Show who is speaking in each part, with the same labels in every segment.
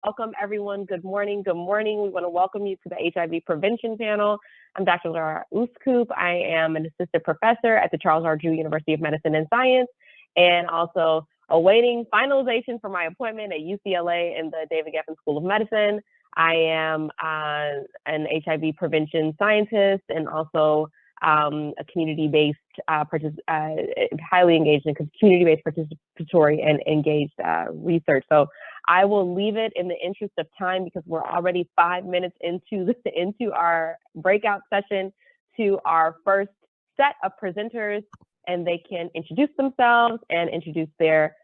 Speaker 1: Welcome, everyone. Good morning. Good morning. We want to welcome you to the HIV Prevention panel. I'm Dr. Dilara Üsküp. I am an assistant professor at the Charles R. Drew University of Medicine and Science, and also awaiting finalization for my appointment at UCLA in the David Geffen School of Medicine. I am an HIV prevention scientist and also a community-based, highly engaged in community-based participatory and engaged research. So I will leave it in the interest of time because we're already 5 minutes into our breakout session to our first set of presenters, and they can introduce themselves and introduce their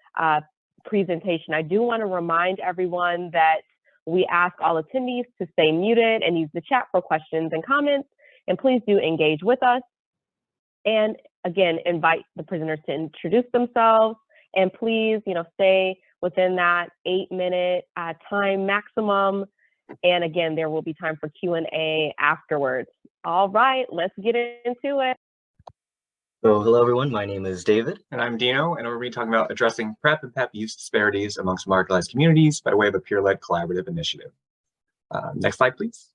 Speaker 1: presentation. I do want to remind everyone that we ask all attendees to stay muted and use the chat for questions and comments, and please do engage with us. And again, invite the presenters to introduce themselves, and please, stay within that 8-minute time maximum. And again, there will be time for Q&A afterwards. All right, let's get into it.
Speaker 2: So hello, everyone. My name is David.
Speaker 3: And I'm Dino, and we're going to be talking about addressing PrEP and PEP use disparities amongst marginalized communities by way of a peer-led collaborative initiative. Next slide, please.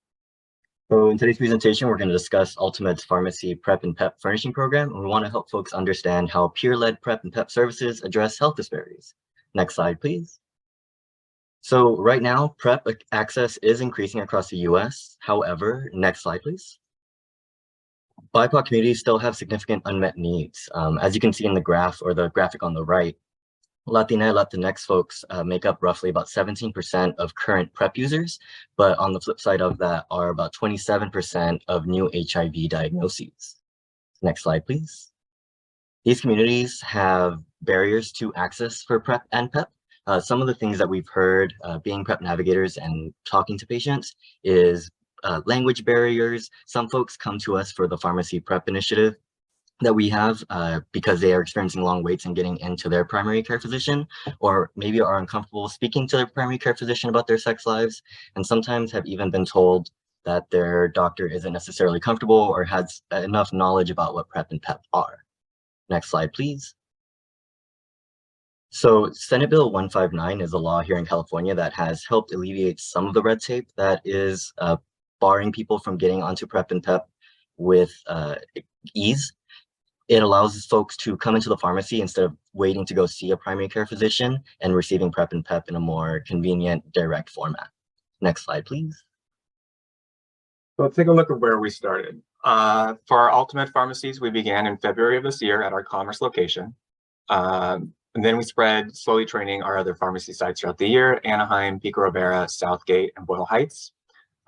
Speaker 2: So in today's presentation, we're going to discuss Ultimed's Pharmacy PrEP and PEP Furnishing Program, and we want to help folks understand how peer-led PrEP and PEP services address health disparities. Next slide, please. So right now, PrEP access is increasing across the US. However, next slide, please. BIPOC communities still have significant unmet needs. As you can see in the graph or the graphic on the right, Latinx folks make up roughly about 17% of current PrEP users, but on the flip side of that are about 27% of new HIV diagnoses. Next slide, please. These communities have barriers to access for PrEP and PEP. Some of the things that we've heard being PrEP navigators and talking to patients is language barriers. Some folks come to us for the pharmacy PrEP initiative that we have because they are experiencing long waits and getting into their primary care physician, or maybe are uncomfortable speaking to their primary care physician about their sex lives, and sometimes have even been told that their doctor isn't necessarily comfortable or has enough knowledge about what PrEP and PEP are. Next slide, please. So Senate Bill 159 is a law here in California that has helped alleviate some of the red tape that is barring people from getting onto PrEP and PEP with ease. It allows folks to come into the pharmacy instead of waiting to go see a primary care physician and receiving PrEP and PEP in a more convenient, direct format. Next slide, please.
Speaker 3: So let's take a look at where we started. For our Ultimed pharmacies, we began in February of this year at our Commerce location. And then we spread, slowly training our other pharmacy sites throughout the year: Anaheim, Pico Rivera, Southgate, and Boyle Heights.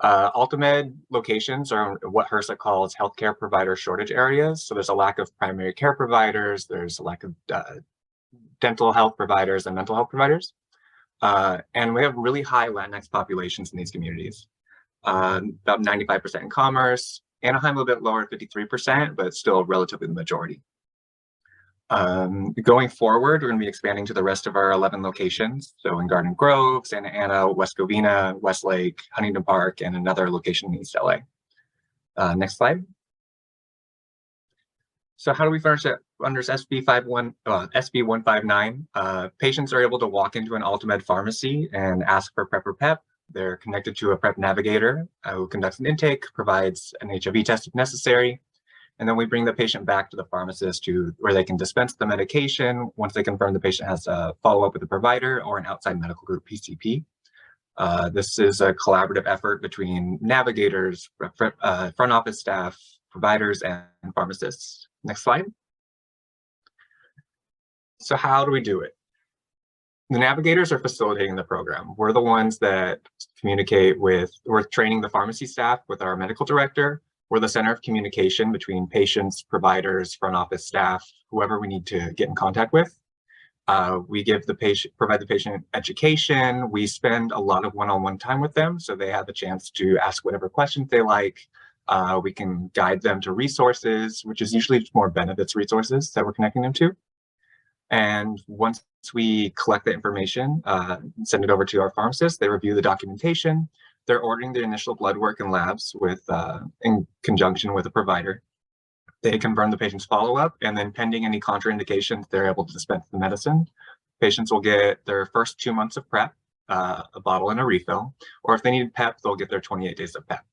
Speaker 3: Ultimed locations are what HRSA calls healthcare provider shortage areas. So there's a lack of primary care providers, there's a lack of dental health providers and mental health providers. And we have really high Latinx populations in these communities. About 95% in Commerce. Anaheim a little bit lower, 53%, but still relatively the majority. Going forward, we're going to be expanding to the rest of our 11 locations. So in Garden Grove, Santa Ana, West Covina, Westlake, Huntington Park, and another location in East LA. Next slide. So how do we furnish it under SB 159? Patients are able to walk into an Ultimed pharmacy and ask for PrEP or PEP. They're connected to a PrEP navigator who conducts an intake, provides an HIV test if necessary. And then we bring the patient back to the pharmacist where they can dispense the medication once they confirm the patient has a follow-up with a provider or an outside medical group PCP. This is a collaborative effort between navigators, front office staff, providers, and pharmacists. Next slide. So how do we do it? The navigators are facilitating the program. We're the ones that communicate with, we're training the pharmacy staff with our medical director. We're the center of communication between patients, providers, front office staff, whoever we need to get in contact with. We provide the patient education. We spend a lot of one-on-one time with them, so they have the chance to ask whatever questions they like. We can guide them to resources, which is usually just more benefits resources that we're connecting them to. And once we collect the information, send it over to our pharmacist, they review the documentation. They're ordering the initial blood work and labs in conjunction with a provider. They confirm the patient's follow-up, and then pending any contraindications, they're able to dispense the medicine. Patients will get their first 2 months of PrEP, a bottle and a refill, or if they need PEP, they'll get their 28 days of PEP.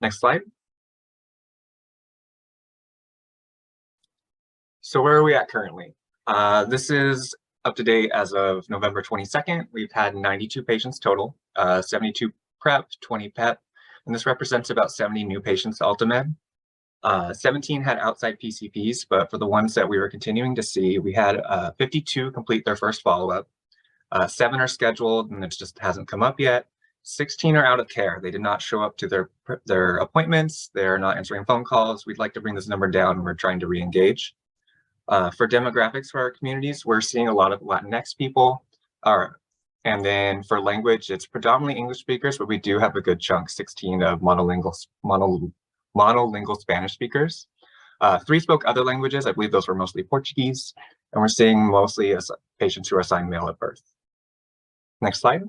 Speaker 3: Next slide. So where are we at currently? This is up to date as of November 22nd. We've had 92 patients total, 72 PrEP, 20 PEP, and this represents about 70 new patients to Ultimed. 17 had outside PCPs, but for the ones that we were continuing to see, we had 52 complete their first follow-up. 7 are scheduled and it just hasn't come up yet. 16 are out of care. They did not show up to their appointments. They're not answering phone calls. We'd like to bring this number down. We're trying to re-engage. For demographics for our communities, we're seeing a lot of Latinx people. And then for language, it's predominantly English speakers, but we do have a good chunk, 16 of monolingual Spanish speakers. 3 spoke other languages. I believe those were mostly Portuguese. And we're seeing mostly patients who are assigned male at birth. Next slide.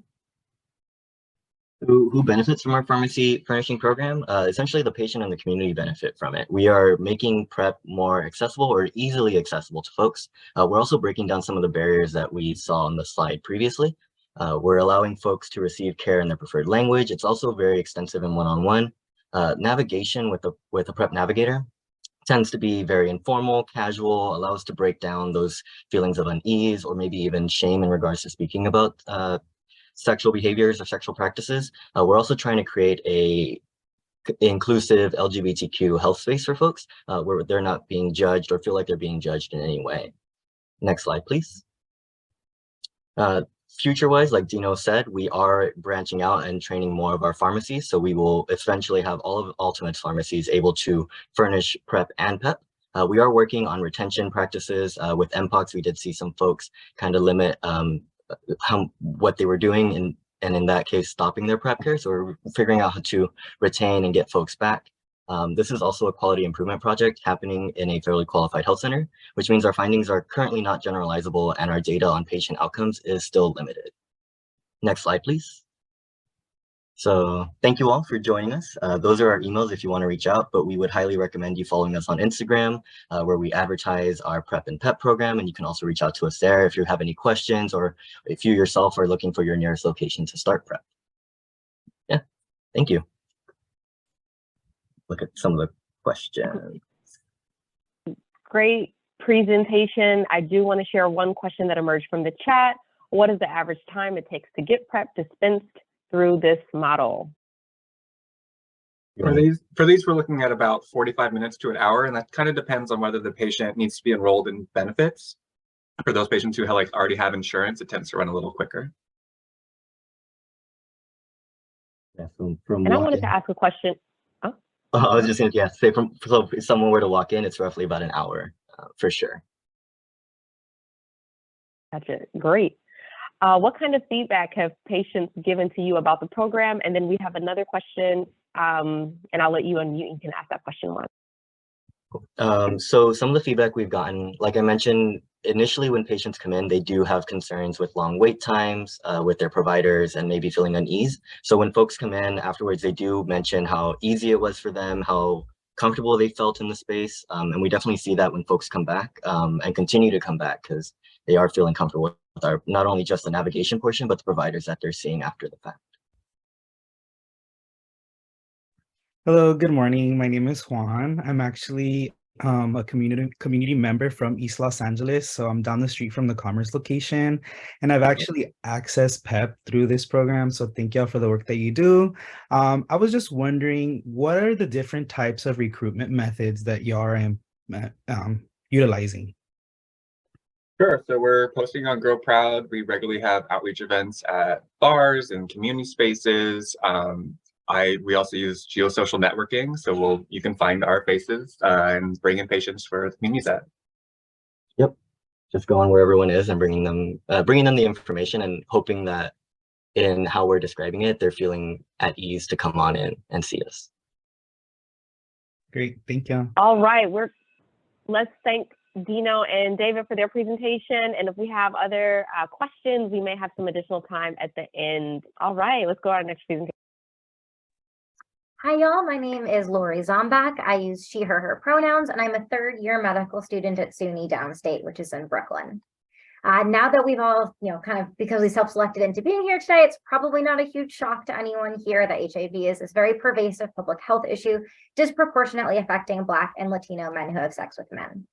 Speaker 2: Who benefits from our pharmacy furnishing program? Essentially, the patient and the community benefit from it. We are making PrEP more accessible or easily accessible to folks. We're also breaking down some of the barriers that we saw on the slide previously. We're allowing folks to receive care in their preferred language. It's also very extensive and one-on-one. Navigation with a PrEP navigator tends to be very informal, casual, allows to break down those feelings of unease or maybe even shame in regards to speaking about sexual behaviors or sexual practices. We're also trying to create a inclusive LGBTQ health space for folks where they're not being judged or feel like they're being judged in any way. Next slide, please. Future-wise, like Dino said, we are branching out and training more of our pharmacies. So we will eventually have all of Ultimate's pharmacies able to furnish PrEP and PEP. We are working on retention practices. With MPOX, we did see some folks kind of limit what they were doing and in that case stopping their PrEP care. So we're figuring out how to retain and get folks back. This is also a quality improvement project happening in a federally qualified health center, which means our findings are currently not generalizable and our data on patient outcomes is still limited. Next slide, please. So thank you all for joining us. Those are our emails if you want to reach out, but we would highly recommend you following us on Instagram, where we advertise our PrEP and PEP program, and you can also reach out to us there if you have any questions or if you yourself are looking for your nearest location to start PrEP. Yeah, thank you. Look at some of the questions.
Speaker 1: Great presentation. I do want to share one question that emerged from the chat. What is the average time it takes to get PrEP dispensed through this model?
Speaker 3: For these, we're looking at about 45 minutes to an hour, and that kind of depends on whether the patient needs to be enrolled in benefits. For those patients who already have insurance, it tends to run a little quicker.
Speaker 2: Yeah,
Speaker 1: and I wanted to ask a question.
Speaker 2: Oh, I was just going to say so if someone were to walk in, it's roughly about an hour for sure.
Speaker 1: Gotcha. Great. What kind of feedback have patients given to you about the program? And then we have another question, and I'll let you unmute. You can ask that question once.
Speaker 2: So some of the feedback we've gotten, like I mentioned, initially when patients come in, they do have concerns with long wait times with their providers and maybe feeling unease. So when folks come in afterwards, they do mention how easy it was for them, how comfortable they felt in the space. And we definitely see that when folks come back and continue to come back because they are feeling comfortable with our, not only just the navigation portion, but the providers that they're seeing after the fact.
Speaker 4: Hello, good morning. My name is Juan. I'm actually a community member from East Los Angeles. So I'm down the street from the Commerce location, and I've actually accessed PEP through this program. So thank y'all for the work that you do. I was just wondering, what are the different types of recruitment methods that y'all are utilizing?
Speaker 3: Sure. So we're posting on Grow Proud. We regularly have outreach events at bars and community spaces. We also use geosocial networking, so you can find our faces and bring in patients for the community set.
Speaker 2: Yep, just going where everyone is and bringing them the information and hoping that in how we're describing it, they're feeling at ease to come on in and see us.
Speaker 4: Great, thank you.
Speaker 1: All right, let's thank Dino and David for their presentation. And if we have other questions, we may have some additional time at the end. All right, let's go to our next presentation.
Speaker 5: Hi, y'all. My name is Lori Zomback. I use she, her pronouns, and I'm a third-year medical student at SUNY Downstate, which is in Brooklyn. Now that we've all, kind of, because we self-selected into being here today, it's probably not a huge shock to anyone here that HIV is this very pervasive public health issue, disproportionately affecting Black and Latino men who have sex with men.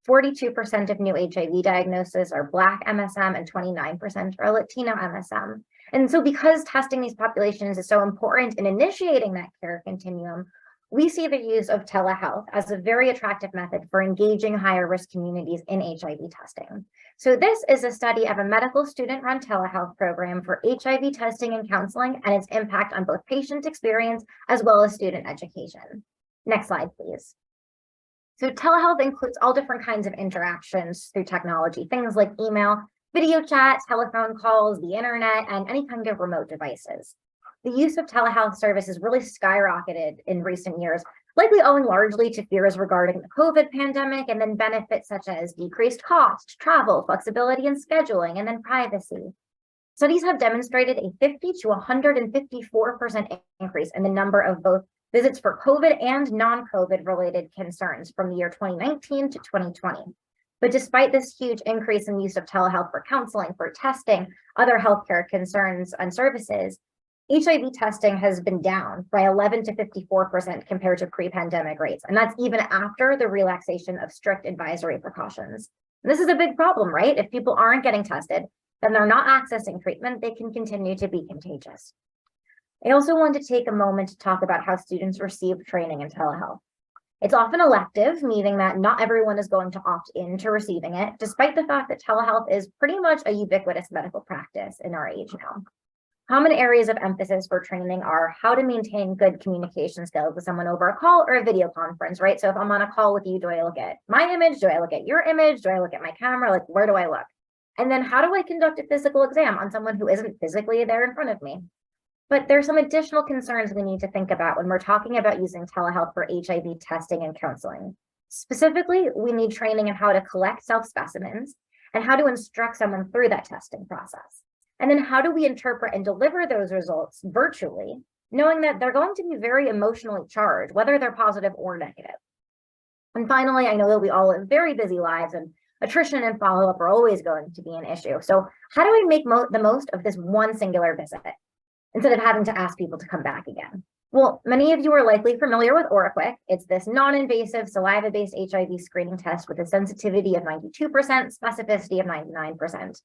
Speaker 5: 42% of new HIV diagnoses are Black MSM and 29% are Latino MSM. And so because testing these populations is so important in initiating that care continuum, we see the use of telehealth as a very attractive method for engaging higher risk communities in HIV testing. So this is a study of a medical student-run telehealth program for HIV testing and counseling and its impact on both patient experience as well as student education. Next slide, please. So telehealth includes all different kinds of interactions through technology, things like email, video chat, telephone calls, the internet, and any kind of remote devices. The use of telehealth services really skyrocketed in recent years, likely owing largely to fears regarding the COVID pandemic and then benefits such as decreased cost, travel, flexibility in scheduling, and then privacy. Studies have demonstrated a 50 to 154% increase in the number of both visits for COVID and non-COVID related concerns from the year 2019 to 2020. But despite this huge increase in use of telehealth for counseling, for testing, other healthcare concerns and services, HIV testing has been down by 11 to 54% compared to pre-pandemic rates. And that's even after the relaxation of strict advisory precautions. And this is a big problem, right? If people aren't getting tested, then they're not accessing treatment, they can continue to be contagious. I also want to take a moment to talk about how students receive training in telehealth. It's often elective, meaning that not everyone is going to opt in to receiving it, despite the fact that telehealth is pretty much a ubiquitous medical practice in our age now. Common areas of emphasis for training are how to maintain good communication skills with someone over a call or a video conference, right? So if I'm on a call with you, do I look at my image? Do I look at your image? Do I look at my camera? Like, where do I look? And then how do I conduct a physical exam on someone who isn't physically there in front of me? But there's some additional concerns we need to think about when we're talking about using telehealth for HIV testing and counseling. Specifically, we need training in how to collect self-specimens and how to instruct someone through that testing process. And then how do we interpret and deliver those results virtually, knowing that they're going to be very emotionally charged, whether they're positive or negative. And finally, I know that we all live very busy lives and attrition and follow-up are always going to be an issue. So how do I make the most of this one singular visit instead of having to ask people to come back again? Well, many of you are likely familiar with OraQuick. It's this non-invasive saliva-based HIV screening test with a sensitivity of 92%, specificity of 99%.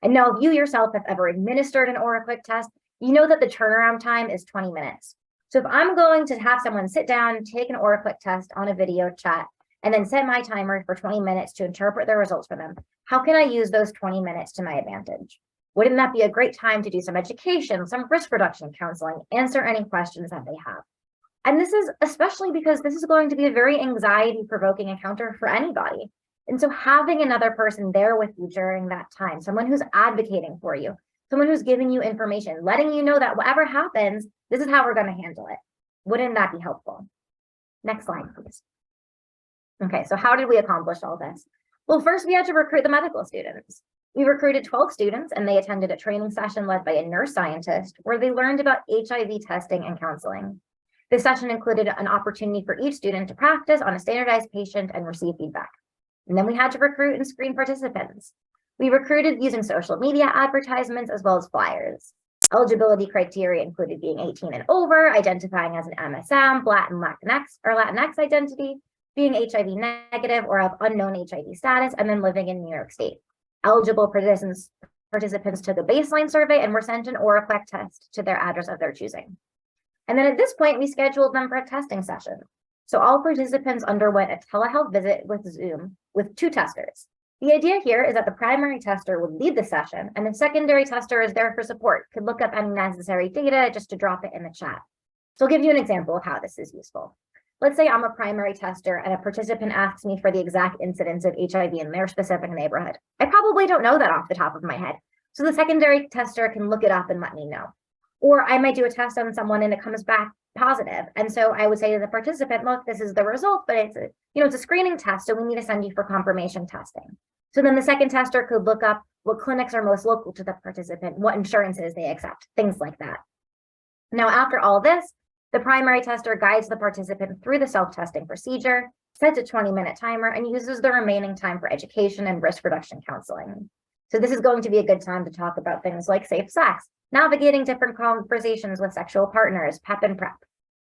Speaker 5: And now if you yourself have ever administered an OraQuick test, you know that the turnaround time is 20 minutes. So if I'm going to have someone sit down, take an OraQuick test on a video chat, and then set my timer for 20 minutes to interpret the results for them, how can I use those 20 minutes to my advantage? Wouldn't that be a great time to do some education, some risk reduction counseling, answer any questions that they have? And this is especially because this is going to be a very anxiety-provoking encounter for anybody. And so having another person there with you during that time, someone who's advocating for you, someone who's giving you information, letting you know that whatever happens, this is how we're going to handle it. Wouldn't that be helpful? Next slide, please. Okay, so how did we accomplish all this? Well, first we had to recruit the medical students. We recruited 12 students and they attended a training session led by a nurse scientist where they learned about HIV testing and counseling. This session included an opportunity for each student to practice on a standardized patient and receive feedback. And then we had to recruit and screen participants. We recruited using social media advertisements as well as flyers. Eligibility criteria included being 18 and over, identifying as an MSM, Black and Latinx identity, being HIV negative or of unknown HIV status, and then living in New York State. Eligible participants took a baseline survey and were sent an OraQuick test to their address of their choosing. And then at this point, we scheduled them for a testing session. So all participants underwent a telehealth visit with Zoom with 2 testers. The idea here is that the primary tester would lead the session and the secondary tester is there for support, could look up any necessary data just to drop it in the chat. So I'll give you an example of how this is useful. Let's say I'm a primary tester and a participant asks me for the exact incidence of HIV in their specific neighborhood. I probably don't know that off the top of my head. So the secondary tester can look it up and let me know. Or I might do a test on someone and it comes back positive. And so I would say to the participant, look, this is the result, but it's a screening test. So we need to send you for confirmation testing. So then the second tester could look up what clinics are most local to the participant, what insurances they accept, things like that. Now, after all this, the primary tester guides the participant through the self-testing procedure, sets a 20-minute timer, and uses the remaining time for education and risk reduction counseling. So this is going to be a good time to talk about things like safe sex, navigating different conversations with sexual partners, PEP and PrEP.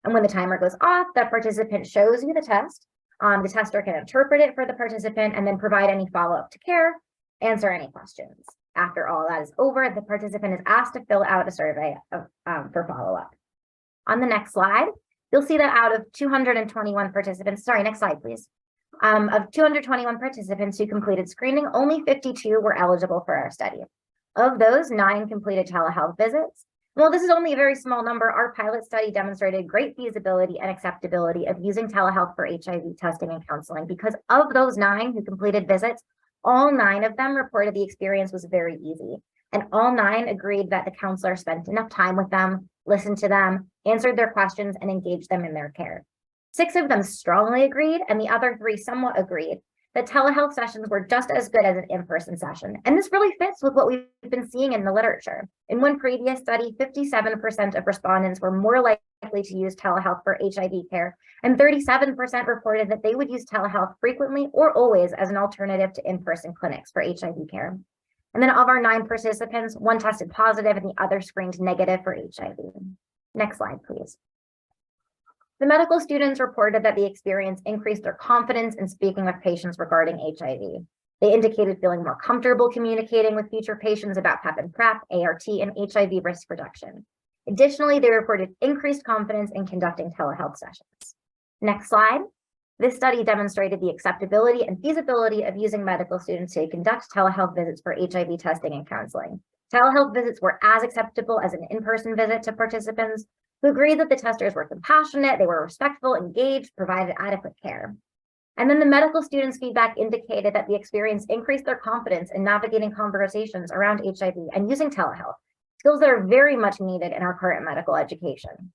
Speaker 5: And when the timer goes off, the participant shows you the test. The tester can interpret it for the participant and then provide any follow-up to care, answer any questions. After all that is over, the participant is asked to fill out a survey for follow-up. On the next slide, you'll see that out of 221 participants, sorry, next slide, please. Of 221 participants who completed screening, only 52 were eligible for our study. Of those, 9 completed telehealth visits. While this is only a very small number, our pilot study demonstrated great feasibility and acceptability of using telehealth for HIV testing and counseling because of those 9 who completed visits, all 9 of them reported the experience was very easy. And all 9 agreed that the counselor spent enough time with them, listened to them, answered their questions, and engaged them in their care. 6 of them strongly agreed, and the other 3 somewhat agreed that telehealth sessions were just as good as an in-person session. And this really fits with what we've been seeing in the literature. In one previous study, 57% of respondents were more likely to use telehealth for HIV care, and 37% reported that they would use telehealth frequently or always as an alternative to in-person clinics for HIV care. And then of our 9 participants, 1 tested positive and the other screened negative for HIV. Next slide, please. The medical students reported that the experience increased their confidence in speaking with patients regarding HIV. They indicated feeling more comfortable communicating with future patients about PEP and PrEP, ART, and HIV risk reduction. Additionally, they reported increased confidence in conducting telehealth sessions. Next slide. This study demonstrated the acceptability and feasibility of using medical students to conduct telehealth visits for HIV testing and counseling. Telehealth visits were as acceptable as an in-person visit to participants who agreed that the testers were compassionate, they were respectful, engaged, provided adequate care. And then the medical students' feedback indicated that the experience increased their confidence in navigating conversations around HIV and using telehealth, skills that are very much needed in our current medical education.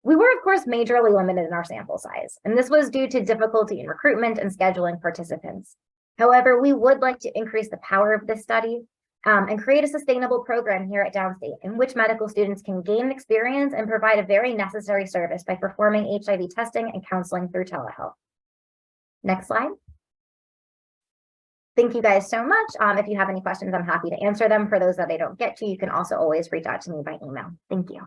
Speaker 5: We were, of course, majorly limited in our sample size, and this was due to difficulty in recruitment and scheduling participants. However, we would like to increase the power of this study and create a sustainable program here at Downstate in which medical students can gain experience and provide a very necessary service by performing HIV testing and counseling through telehealth. Next slide. Thank you guys so much. If you have any questions, I'm happy to answer them. For those that I don't get to, you can also always reach out to me by email. Thank you.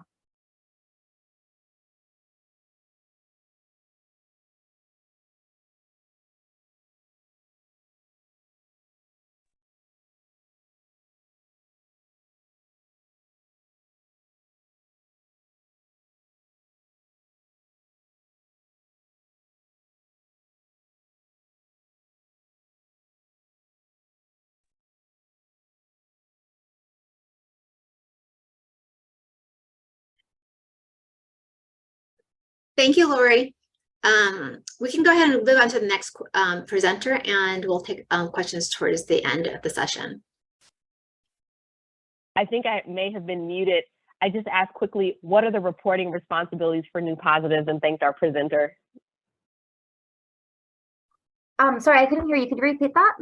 Speaker 6: Thank you, Lori. We can go ahead and move on to the next presenter, and we'll take questions towards the end of the session.
Speaker 1: I think I may have been muted. I just asked quickly, what are the reporting responsibilities for new positives, and thanked our presenter.
Speaker 5: Sorry, I couldn't hear you. Could you repeat that?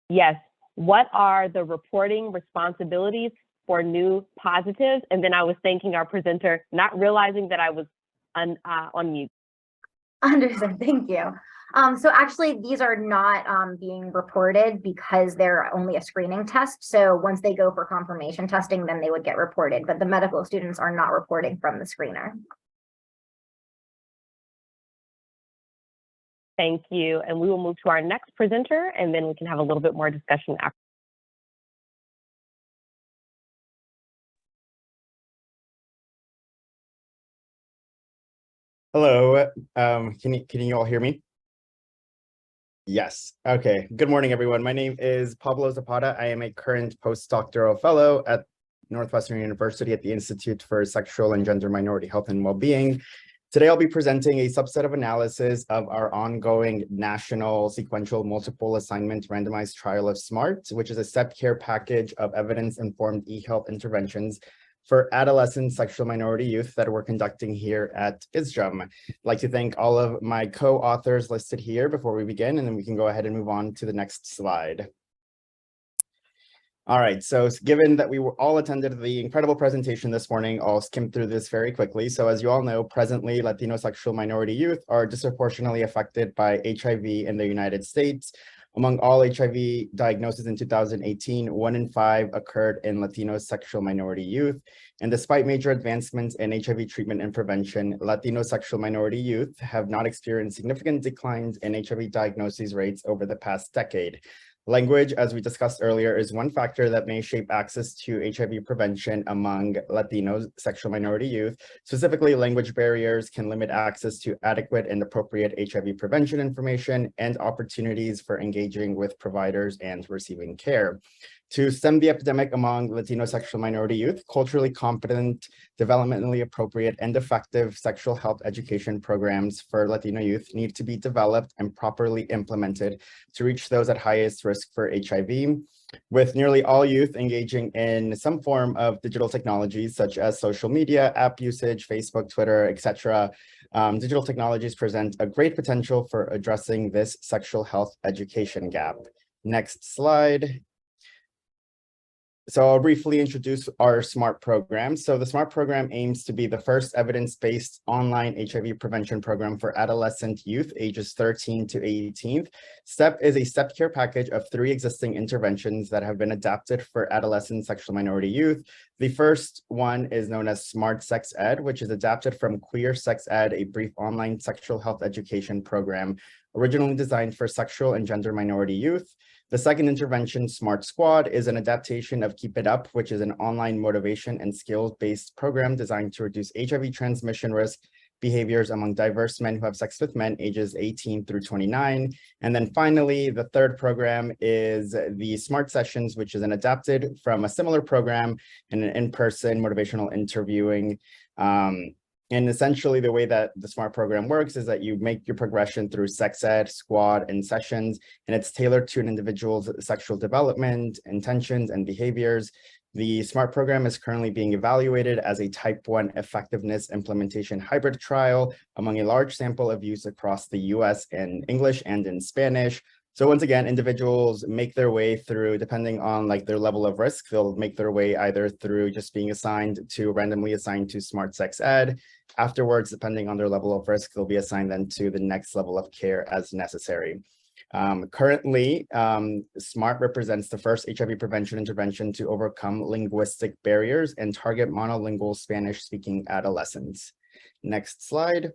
Speaker 1: Yes. What are the reporting responsibilities for new positives? And then I was thanking our presenter, not realizing that I was on mute.
Speaker 5: Understood. Thank you. So actually, these are not being reported because they're only a screening test. So once they go for confirmation testing, then they would get reported. But the medical students are not reporting from the screener.
Speaker 1: Thank you. And we will move to our next presenter, and then we can have a little bit more discussion after.
Speaker 7: Hello, can you all hear me? Yes, okay. Good morning, everyone. My name is Pablo Zapata. I am a current postdoctoral fellow at Northwestern University at the Institute for Sexual and Gender Minority Health and Wellbeing. Today, I'll be presenting a subset of analysis of our ongoing national sequential multiple assignment randomized trial of SMART, which is a step care package of evidence-informed e-health interventions for adolescent sexual minority youth that we're conducting here at ISJM. I'd like to thank all of my co-authors listed here before we begin, and then we can go ahead and move on to the next slide. All right, so given that we were all attended the incredible presentation this morning, I'll skim through this very quickly. So as you all know, presently Latino sexual minority youth are disproportionately affected by HIV in the United States. Among all HIV diagnoses in 2018, 1 in 5 occurred in Latino sexual minority youth. And despite major advancements in HIV treatment and prevention, Latino sexual minority youth have not experienced significant declines in HIV diagnosis rates over the past decade. Language, as we discussed earlier, is one factor that may shape access to HIV prevention among Latino sexual minority youth. Specifically, language barriers can limit access to adequate and appropriate HIV prevention information and opportunities for engaging with providers and receiving care. To stem the epidemic among Latino sexual minority youth, culturally competent, developmentally appropriate, and effective sexual health education programs for Latino youth need to be developed and properly implemented to reach those at highest risk for HIV. With nearly all youth engaging in some form of digital technologies such as social media, app usage, Facebook, Twitter, etc., digital technologies present a great potential for addressing this sexual health education gap. Next slide. So I'll briefly introduce our SMART program. So the SMART program aims to be the first evidence-based online HIV prevention program for adolescent youth ages 13 to 18. STEP is a step care package of 3 existing interventions that have been adapted for adolescent sexual minority youth. The first one is known as SMART Sex Ed, which is adapted from Queer Sex Ed, a brief online sexual health education program originally designed for sexual and gender minority youth. The second intervention, Smart Squad, is an adaptation of Keep It Up, which is an online motivation and skills-based program designed to reduce HIV transmission risk behaviors among diverse men who have sex with men ages 18 through 29. And then finally, the third program is the Smart Sessions, which is an adapted from a similar program and an in-person motivational interviewing. And essentially the way that the SMART program works is that you make your progression through sex ed, squad, and sessions, and it's tailored to an individual's sexual development, intentions, and behaviors. The SMART program is currently being evaluated as a type 1 effectiveness implementation hybrid trial among a large sample of youth across the US in English and in Spanish. So once again, individuals make their way through, depending on like their level of risk, they'll make their way either through just being randomly assigned to Smart Sex Ed. Afterwards, depending on their level of risk, they'll be assigned then to the next level of care as necessary. Currently, SMART represents the first HIV prevention intervention to overcome linguistic barriers and target monolingual Spanish-speaking adolescents. Next slide.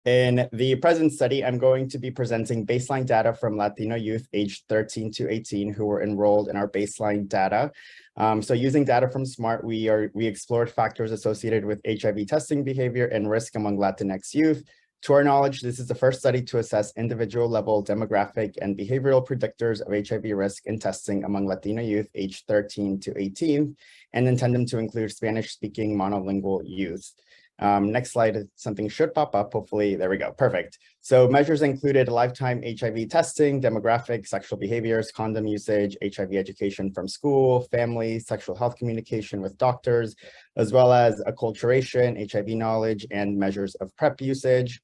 Speaker 7: In the present study, I'm going to be presenting baseline data from Latino youth aged 13 to 18 who were enrolled in our baseline data. So using data from SMART, we explored factors associated with HIV testing behavior and risk among Latinx youth. To our knowledge, this is the first study to assess individual level demographic and behavioral predictors of HIV risk in testing among Latino youth aged 13 to 18, and intended to include Spanish-speaking monolingual youth. Next slide, something should pop up, hopefully, there we go, perfect. So measures included lifetime HIV testing, demographics, sexual behaviors, condom usage, HIV education from school, family, sexual health communication with doctors, as well as acculturation, HIV knowledge, and measures of PrEP usage.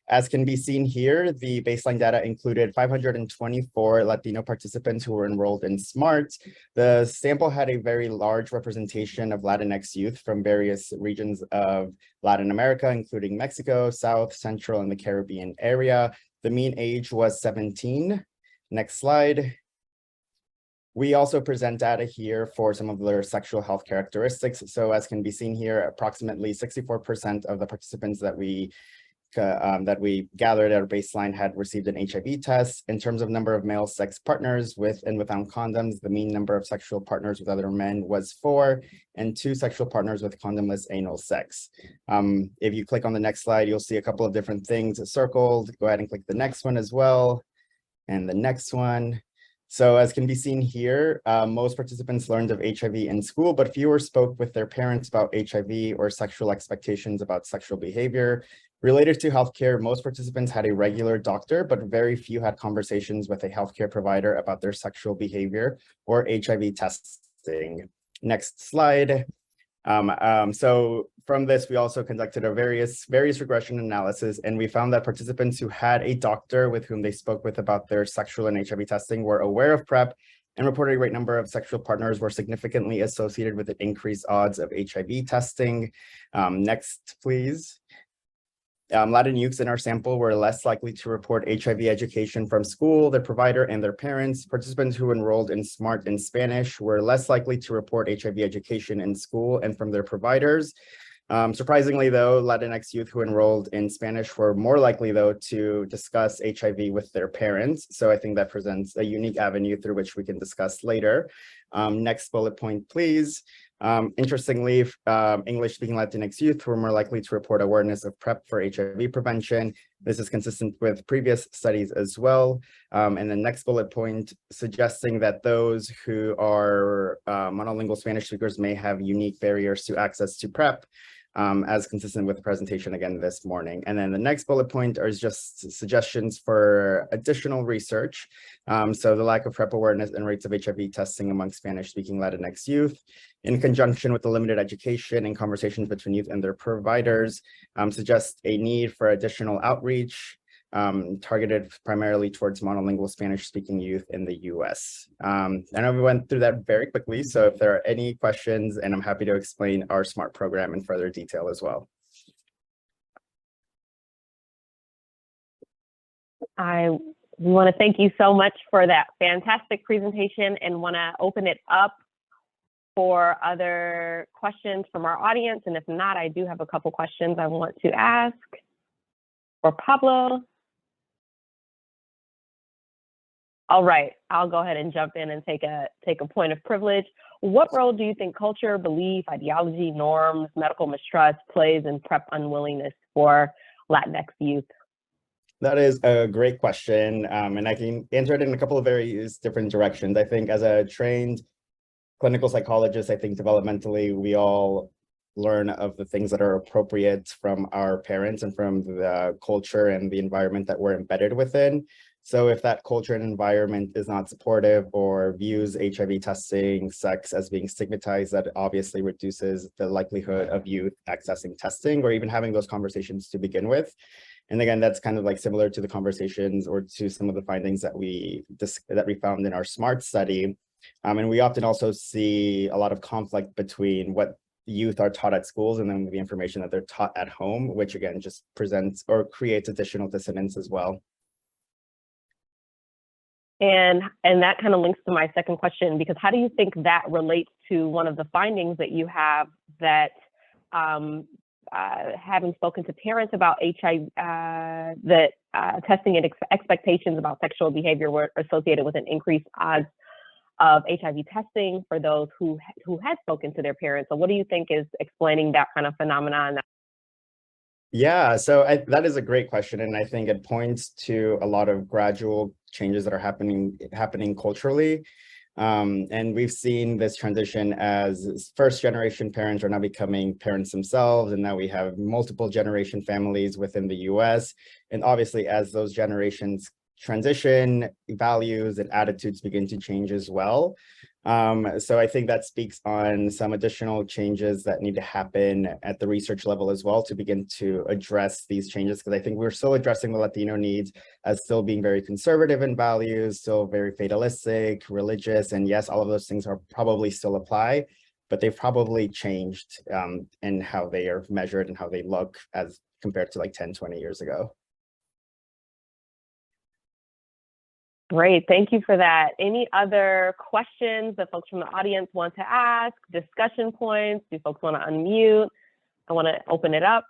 Speaker 7: As can be seen here, the baseline data included 524 Latino participants who were enrolled in SMART. The sample had a very large representation of Latinx youth from various regions of Latin America, including Mexico, South, Central, and the Caribbean area. The mean age was 17. Next slide. We also present data here for some of their sexual health characteristics. So as can be seen here, approximately 64% of the participants that we gathered at our baseline had received an HIV test. In terms of number of male sex partners with and without condoms, the mean number of sexual partners with other men was 4, and 2 sexual partners with condomless anal sex. If you click on the next slide, you'll see a couple of different things circled. Go ahead and click the next one as well, and the next one. So as can be seen here, most participants learned of HIV in school, but fewer spoke with their parents about HIV or sexual expectations about sexual behavior. Related to healthcare, most participants had a regular doctor, but very few had conversations with a healthcare provider about their sexual behavior or HIV testing. Next slide. So from this, we also conducted a various regression analysis, and we found that participants who had a doctor with whom they spoke with about their sexual and HIV testing were aware of PrEP, and reported a great number of sexual partners were significantly associated with an increased odds of HIV testing. Next, please. Latin youths in our sample were less likely to report HIV education from school, their provider, and their parents. Participants who enrolled in SMART in Spanish were less likely to report HIV education in school and from their providers. Surprisingly, though, Latinx youth who enrolled in Spanish were more likely, though, to discuss HIV with their parents. So I think that presents a unique avenue through which we can discuss later. Next bullet point, please. Interestingly, English-speaking Latinx youth were more likely to report awareness of PrEP for HIV prevention. This is consistent with previous studies as well. And the next bullet point, suggesting that those who are monolingual Spanish speakers may have unique barriers to access to PrEP, as consistent with the presentation again this morning. And then the next bullet point are just suggestions for additional research. So the lack of PrEP awareness and rates of HIV testing among Spanish-speaking Latinx youth, in conjunction with the limited education and conversations between youth and their providers, suggest a need for additional outreach targeted primarily towards monolingual Spanish-speaking youth in the US. I know we went through that very quickly, so if there are any questions, and I'm happy to explain our SMART program in further detail as well.
Speaker 1: We want to thank you so much for that fantastic presentation and want to open it up for other questions from our audience. And if not, I do have a couple questions I want to ask for Pablo. All right, I'll go ahead and jump in and take a point of privilege. What role do you think culture, belief, ideology, norms, medical mistrust plays in PrEP unwillingness for Latinx youth?
Speaker 7: That is a great question, and I can answer it in a couple of various different directions. I think as a trained clinical psychologist, I think developmentally we all learn of the things that are appropriate from our parents and from the culture and the environment that we're embedded within. So if that culture and environment is not supportive or views HIV testing, sex as being stigmatized, that obviously reduces the likelihood of youth accessing testing or even having those conversations to begin with. And again, that's kind of like similar to the conversations or to some of the findings that we found in our SMART study. And we often also see a lot of conflict between what youth are taught at schools and then the information that they're taught at home, which again just presents or creates additional dissonance as well.
Speaker 1: And that kind of links to my second question, because how do you think that relates to one of the findings that you have that having spoken to parents about HIV, that testing and expectations about sexual behavior were associated with an increased odds of HIV testing for those who had spoken to their parents. So what do you think is explaining that kind of phenomenon?
Speaker 7: Yeah, so that is a great question, and I think it points to a lot of gradual changes that are happening culturally. And we've seen this transition as first generation parents are now becoming parents themselves, and now we have multiple generation families within the US. And obviously, as those generations transition, values and attitudes begin to change as well. So I think that speaks on some additional changes that need to happen at the research level as well to begin to address these changes, because I think we're still addressing the Latino needs as still being very conservative in values, still very fatalistic, religious, and yes, all of those things are probably still apply, but they've probably changed in how they are measured and how they look as compared to like 10, 20 years ago.
Speaker 1: Great, thank you for that. Any other questions that folks from the audience want to ask? Discussion points? Do folks want to unmute? I want to open it up.